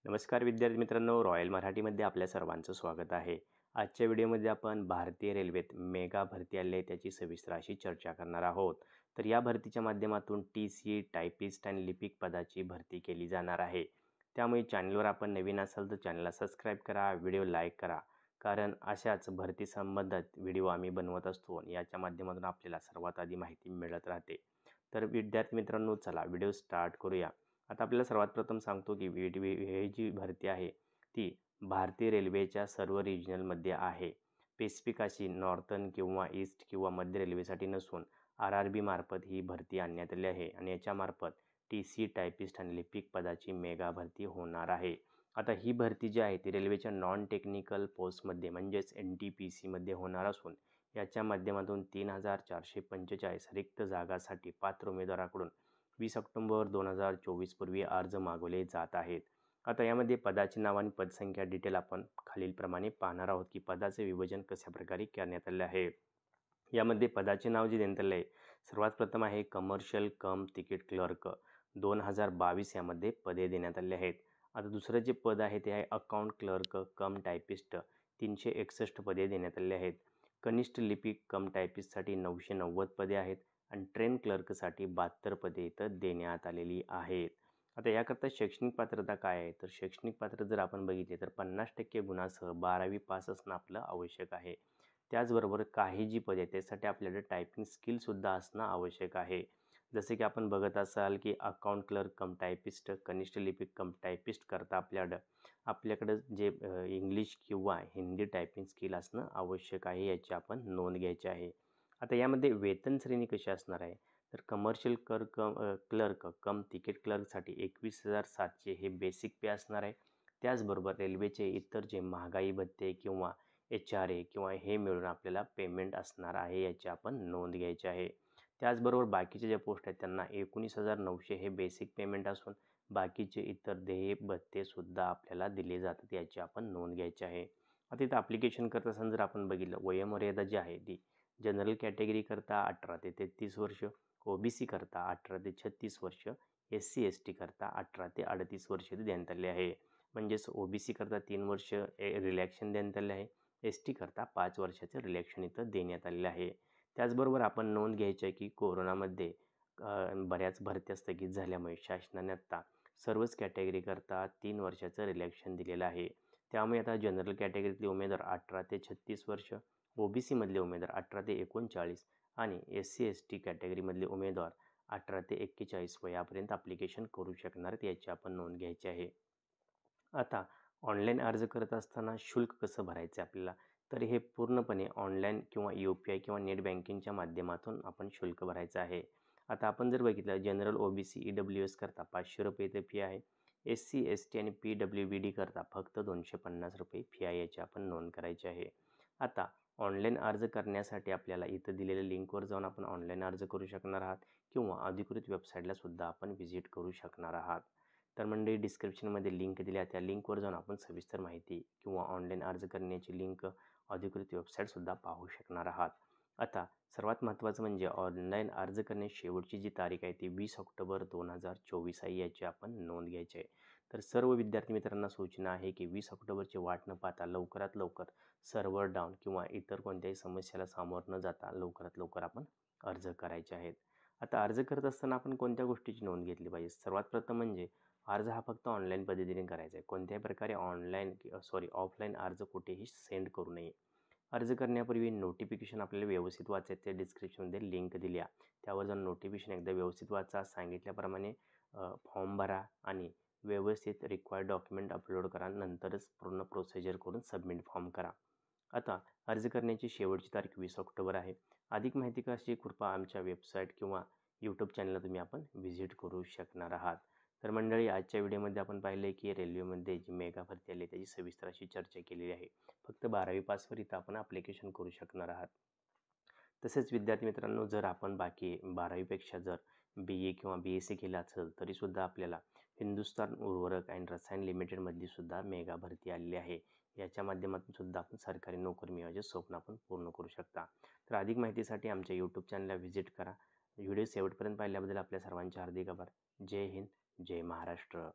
नमस्कार विद्यार्थी मित्रांनो, रॉयल मराठीमध्ये आपल्या सर्वांचं स्वागत आहे. आजच्या व्हिडिओमध्ये आपण भारतीय रेल्वेत मेगा भरती आली आहे त्याची सविस्तर अशी चर्चा करणार आहोत. तर या भरतीच्या माध्यमातून TC, टायपिस्ट आणि लिपिक पदाची भरती केली जाणार आहे. त्यामुळे चॅनलवर आपण नवीन असाल तर चॅनलला सबस्क्राईब करा, व्हिडिओ लाईक करा, कारण अशाच भरती संबंधित व्हिडिओ आम्ही बनवत असतो आणि याच्या माध्यमातून आपल्याला सर्वात आधी माहिती मिळत राहते. तर विद्यार्थी मित्रांनो, चला व्हिडिओ स्टार्ट करूया. आता आपल्याला सर्वात प्रथम सांगतो की ही जी भरती आहे ती भारतीय रेल्वेच्या सर्व रिजनलमध्ये आहे. स्पेसिफिक अशी नॉर्थर्न किंवा ईस्ट किंवा मध्य रेल्वेसाठी नसून RRB मार्फत ही भरती आणण्यात आली आहे आणि याच्यामार्फत TC, टायपिस्ट आणि लिपिक पदाची मेगा भरती होणार आहे. आता ही भरती जी आहे ती रेल्वेच्या नॉन टेक्निकल पोस्टमध्ये म्हणजेच NTPCमध्ये होणार असून याच्या माध्यमातून 3445 रिक्त जागासाठी पात्र उमेदवाराकडून 20 ऑक्टोबर 2024 पूर्वी अर्ज मागवले जात आहेत. आता यामध्ये पदाचे नाव आणि पदसंख्या डिटेल आपण खालीलप्रमाणे पाहणार आहोत की पदाचे विभाजन कशा प्रकारे करण्यात आले आहे. यामध्ये पदाचे नाव जे देण्यात आले आहे, सर्वात प्रथम आहे कमर्शियल कम तिकीट क्लर्क 2022 यामध्ये पदे देण्यात आले आहेत. आता दुसरं जे पद आहे ते आहे अकाउंट क्लर्क कम टायपिस्ट 361 पदे देण्यात आले आहेत. कनिष्ठ लिपिक कम टायपिस्टसाठी 990 पदे आहेत आणि ट्रेन क्लर्कसाठी 72 पदे इथं देण्यात आलेली आहेत. आता याकरता शैक्षणिक पात्रता काय आहे, तर शैक्षणिक पात्रता जर आपण बघितले तर 50% गुणासह 12वी पास असणं आपलं आवश्यक आहे. त्याचबरोबर काही जी पदे आहेत त्यासाठी आपल्याला टायपिंग स्किलसुद्धा असणं आवश्यक आहे. जसे की आपण बघत असाल की अकाउंट क्लर्क कम टायपिस्ट, कनिष्ठ लिपिक कम टायपिस्ट करता आपल्याकडं जे इंग्लिश किंवा हिंदी टायपिंग स्किल असणं आवश्यक आहे, याची आपण नोंद घ्यायची आहे. आता यामध्ये वेतन श्रेणी कशी असणार आहे, तर कमर्शियल क्लर्क कम तिकीट क्लर्कसाठी 21,700 हे बेसिक पे असणार आहे. त्याचबरोबर रेल्वेचे इतर जे महागाई भत्ते किंवा HRA किंवा हे मिळून आपल्याला पेमेंट असणार आहे, याची आपण नोंद घ्यायची आहे. त्याचबरोबर बाकीचे ज्या पोस्ट आहेत त्यांना 19,900 हे बेसिक पेमेंट असून बाकीचे इतर देय भत्तेसुद्धा आपल्याला दिले जातात, याची आपण नोंद घ्यायची आहे. आता इथं ॲप्लिकेशन करत असताना जर आपण बघितलं वयोमर्यादा जी आहे ती जनरल कॅटेगरी करता 18 ते 33 वर्ष, OBC करता 18 ते 36 वर्ष, SC ST करता 18 ते 38 वर्ष देण्यात आले आहे. म्हणजेच OBC करता 3 वर्ष रिलॅक्शन देण्यात आले आहे, ST करता 5 वर्षाचं रिलॅक्शन इथं देण्यात आलेलं आहे. त्याचबरोबर आपण नोंद घ्यायची आहे की कोरोनामध्ये बऱ्याच भरत्या स्थगित झाल्यामुळे शासनाने आत्ता सर्वच कॅटेगरी करता 3 वर्षाचं रिलॅक्शन दिलेलं आहे. त्यामुळे आता जनरल कॅटेगरीतले उमेदवार 18 ते 36 वर्ष, OBC मधले उमेदवार 18 ते 39 आणि SC ST कॅटेगरीमधले उमेदवार 18 ते 41 वयापर्यंत ॲप्लिकेशन करू शकणार आहेत, याची आपण नोंद घ्यायची आहे. आता ऑनलाईन अर्ज करत असताना शुल्क कसं भरायचं आहे आपल्याला, तर हे पूर्णपणे ऑनलाईन किंवा UPI किंवा नेट बँकिंगच्या माध्यमातून आपण शुल्क भरायचं आहे. आता आपण जर बघितलं जनरल OBC EWS करता 500 रुपये इथे फी आहे. SC ST आणि PWBD करता फक्त 250 रुपये फी आहे, याची आपण नोंद करायची आहे. आता ऑनलाईन अर्ज करण्यासाठी आपल्याला इथं दिलेल्या लिंकवर जाऊन आपण ऑनलाईन अर्ज करू शकणार आहात किंवा अधिकृत वेबसाईटला सुद्धा आपण व्हिजिट करू शकणार आहात. तर मंडळी डिस्क्रिप्शनमध्ये लिंक दिल्या त्या लिंकवर जाऊन आपण सविस्तर माहिती किंवा ऑनलाईन अर्ज करण्याची लिंक, अधिकृत वेबसाईटसुद्धा पाहू शकणार आहात. आता सर्वात महत्त्वाचं म्हणजे ऑनलाईन अर्ज करण्याची शेवटची जी तारीख आहे ती 20 ऑक्टोबर 2024 आहे, याची आपण नोंद घ्यायची आहे. तर सर्व विद्यार्थी मित्रांना सूचना आहे की 20 ऑक्टोबरची वाट न पाहता लवकरात लवकर सर्व्हर डाऊन किंवा इतर कोणत्याही समस्येला सामोरं न जाता लवकरात लवकर आपण अर्ज करायचे आहेत. आता अर्ज करत असताना आपण कोणत्या गोष्टीची नोंद घेतली पाहिजे, सर्वात प्रथम म्हणजे अर्ज हा फक्त ऑनलाईन पद्धतीने करायचा आहे. कोणत्याही प्रकारे ऑफलाईन अर्ज कुठेही सेंड करू नये. अर्ज करण्यापूर्वी नोटिफिकेशन आपल्याला व्यवस्थित वाचायचं आहे. डिस्क्रिप्शनमध्ये लिंक दिल्या त्यावर जाऊन नोटिफिकेशन एकदा व्यवस्थित वाचा, सांगितल्याप्रमाणे फॉर्म भरा आणि व्यवस्थित रिक्वायर्ड डॉक्युमेंट अपलोड करा. नंतरच पूर्ण प्रोसिजर करून सबमिट फॉर्म करा. आता अर्ज करण्याची शेवटची तारीख 20 ऑक्टोबर आहे. अधिक माहिती कशी कृपया आमच्या वेबसाईट किंवा यूट्यूब चॅनलला तुम्ही आपण व्हिजिट करू शकणार आहात. तर मंडळी, आजच्या व्हिडिओमध्ये आपण पाहिले की रेल्वेमध्ये जी मेगा भरती आली त्याची सविस्तर अशी चर्चा केलेली आहे. फक्त 12वी पासवर इथं आपण ॲप्लिकेशन करू शकणार आहात. तसेच विद्यार्थी मित्रांनो, जर आपण बाकी 12वीपेक्षा जर BA किंवा BSc केलं असेल तरीसुद्धा आपल्याला हिंदुस्थान उर्वरक अँड रसायन लिमिटेडमधली सुद्धा मेगा भरती आलेली आहे. याच्या माध्यमातून सुद्धा आपण सरकारी नोकरी मिळवायचे स्वप्न आपण पूर्ण करू शकता. तर अधिक माहितीसाठी आमच्या यूट्यूब चॅनलला व्हिजिट करा. व्हिडिओ शेवटपर्यंत पाहिल्याबद्दल आपल्या सर्वांचे हार्दिक आभार. जय हिंद, जय महाराष्ट्र.